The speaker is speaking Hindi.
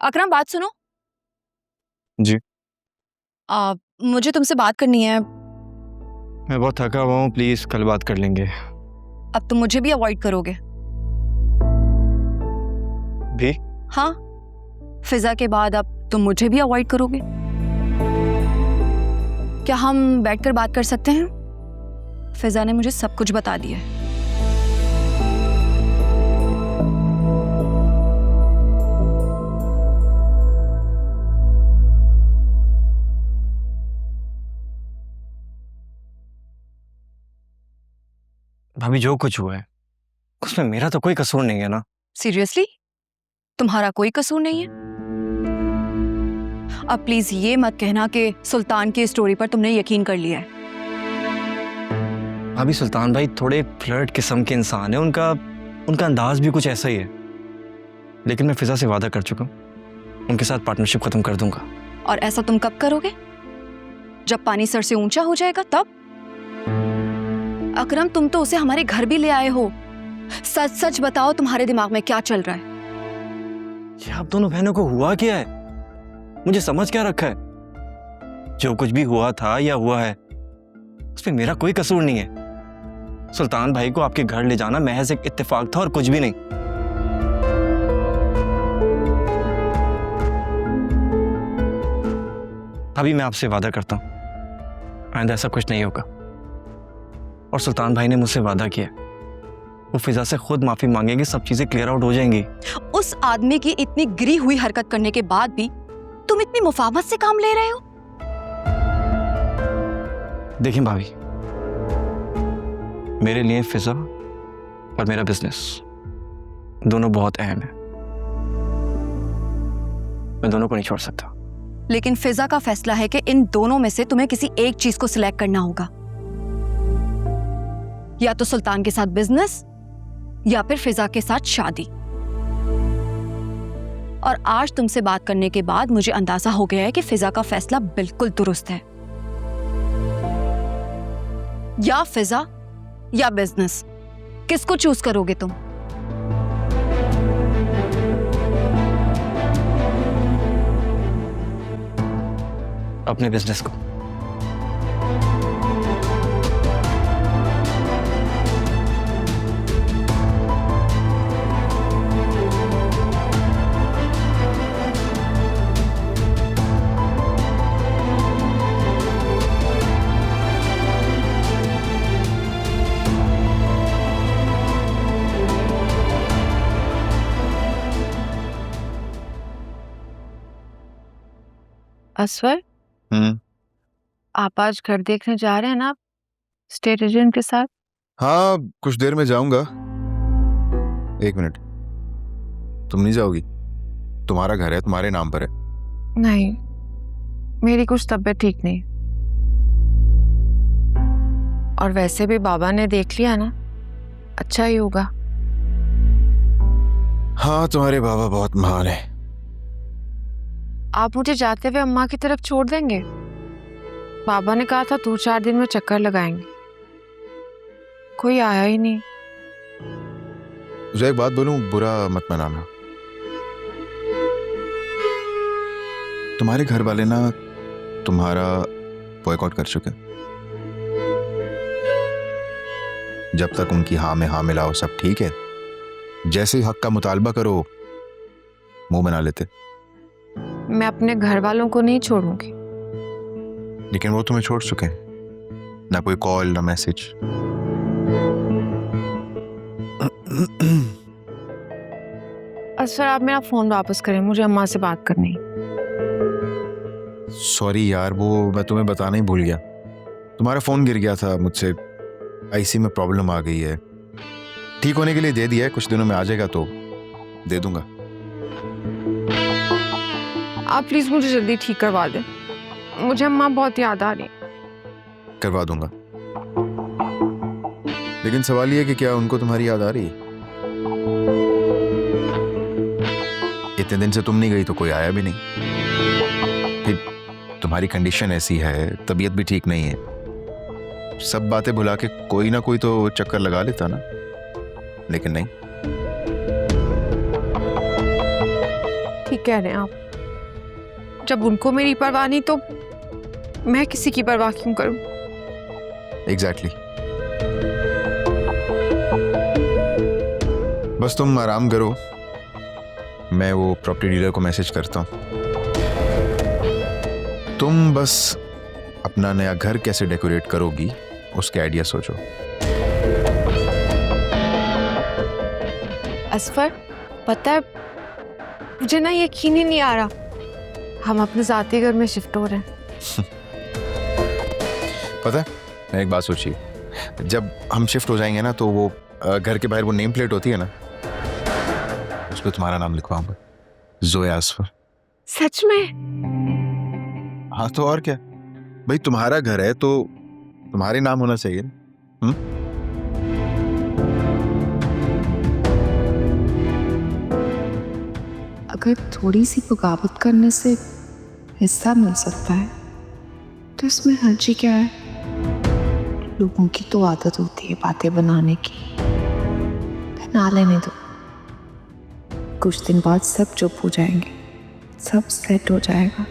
अकरम, बात सुनो। जी। मुझे तुमसे बात करनी है। मैं बहुत थका हुआ हूँ, प्लीज कल बात कर लेंगे। अब तुम मुझे भी अवॉइड करोगे भी? हाँ, फिजा के बाद अब तुम मुझे भी अवॉइड करोगे। क्या हम बैठकर बात कर सकते हैं? फिजा ने मुझे सब कुछ बता दिया है। भाभी, जो कुछ हुआ है उसमें मेरा तो कोई कसूर नहीं है ना। सीरियसली? तुम्हारा कोई कसूर नहीं है? अब प्लीज ये मत कहना कि सुल्तान की स्टोरी पर तुमने यकीन कर लिया है। भाभी, सुल्तान भाई थोड़े फ्लर्ट किस्म के इंसान है, उनका अंदाज भी कुछ ऐसा ही है। लेकिन मैं फिजा से वादा कर चुका हूँ, उनके साथ पार्टनरशिप खत्म कर दूंगा। और ऐसा तुम कब करोगे? जब पानी सर से ऊंचा हो जाएगा तब? अकरम, तुम तो उसे हमारे घर भी ले आए हो। सच सच बताओ, तुम्हारे दिमाग में क्या चल रहा है? ये आप दोनों बहनों को हुआ क्या है? मुझे समझ क्या रखा है? जो कुछ भी हुआ था या हुआ है उसमें मेरा कोई कसूर नहीं है। सुल्तान भाई को आपके घर ले जाना महज एक इत्तेफाक था और कुछ भी नहीं। अभी मैं आपसे वादा करता हूं, आइंदा ऐसा कुछ नहीं होगा। और सुल्तान भाई ने मुझसे वादा किया, वो फिजा से खुद माफी मांगेंगे, सब चीजें क्लियर आउट हो जाएंगी। उस आदमी की इतनी गिरी हुई हरकत करने के बाद भी तुम इतनी मुफावत से काम ले रहे हो? देखिए भाभी, मेरे लिए फिजा और मेरा बिजनेस दोनों बहुत अहम है। मैं दोनों को नहीं छोड़ सकता। लेकिन फिजा का फैसला है कि इन दोनों में से तुम्हें किसी एक चीज को सिलेक्ट करना होगा। या तो सुल्तान के साथ बिजनेस या फिर फिजा के साथ शादी। और आज तुमसे बात करने के बाद मुझे अंदाजा हो गया है कि फिजा का फैसला बिल्कुल दुरुस्त है। या फिजा या बिजनेस, किसको चूज करोगे तुम? अपने बिजनेस को। असवर, आप आज घर देखने जा रहे हैं ना स्टेट एजेंट के साथ? हाँ, कुछ देर में जाऊंगा। एक मिनट, तुम नहीं जाओगी? तुम्हारा घर है, तुम्हारे नाम पर है। नहीं, मेरी कुछ तबीयत ठीक नहीं। और वैसे भी बाबा ने देख लिया ना, अच्छा ही होगा। हाँ, तुम्हारे बाबा बहुत महान है। आप मुझे जाते हुए अम्मा की तरफ छोड़ देंगे? बाबा ने कहा था 2-4 दिन में चक्कर लगाएंगे। कोई आया ही नहीं। मुझे एक बात बोलूं, बुरा मत मनाना। तुम्हारे घर वाले ना तुम्हारा बॉयकॉट कर चुके। जब तक उनकी हाँ में हाँ मिलाओ सब ठीक है, जैसे ही हक का मुतालबा करो मुंह बना लेते। मैं अपने घर वालों को नहीं छोड़ूंगी। लेकिन वो तुम्हें छोड़ चुके हैं, ना कोई कॉल ना मैसेज। असर, आप मेरा फोन वापस करें, मुझे अम्मा से बात करनी। सॉरी यार, वो मैं तुम्हें बताना ही भूल गया। तुम्हारा फोन गिर गया था मुझसे, आईसी में प्रॉब्लम आ गई है। ठीक होने के लिए दे दिया है, कुछ दिनों में आ जाएगा तो दे दूंगा। आप प्लीज मुझे जल्दी ठीक करवा दें, मुझे अम्मा बहुत याद आ रही। करवा दूंगा, लेकिन सवाल ये है कि क्या उनको तुम्हारी याद आ रही है? इतने दिन से तुम नहीं गई तो कोई आया भी नहीं। फिर तुम्हारी कंडीशन ऐसी है, तबीयत भी ठीक नहीं है। सब बातें भुला के कोई ना कोई तो चक्कर लगा लेता ना, लेकिन नहीं। ठीक कह रहे हैं आप। जब उनको मेरी परवाह नहीं तो मैं किसी की परवाह क्यों करूं? एग्जैक्टली। बस तुम आराम करो, मैं वो प्रॉपर्टी डीलर को मैसेज करता हूँ। तुम बस अपना नया घर कैसे डेकोरेट करोगी उसके आइडिया सोचो। असफर, पता है मुझे ना यकीन ही नहीं आ रहा हम अपने जाती घर में शिफ्ट हो रहे हैं। पता है, मैं एक बात सोची, जब हम शिफ्ट हो जाएंगे ना तो वो घर के बाहर वो नेम प्लेट होती है ना, उस पर तुम्हारा नाम लिखवाऊंगा, जोया असफर। सच में? हाँ तो और क्या भाई, तुम्हारा घर है तो तुम्हारे नाम होना चाहिए ना। अगर थोड़ी सी बगावत करने से हिस्सा मिल सकता है तो इसमें हर्जी क्या है? लोगों की तो आदत होती है बातें बनाने की, ना लेने दो। कुछ दिन बाद सब चुप हो जाएंगे, सब सेट हो जाएगा।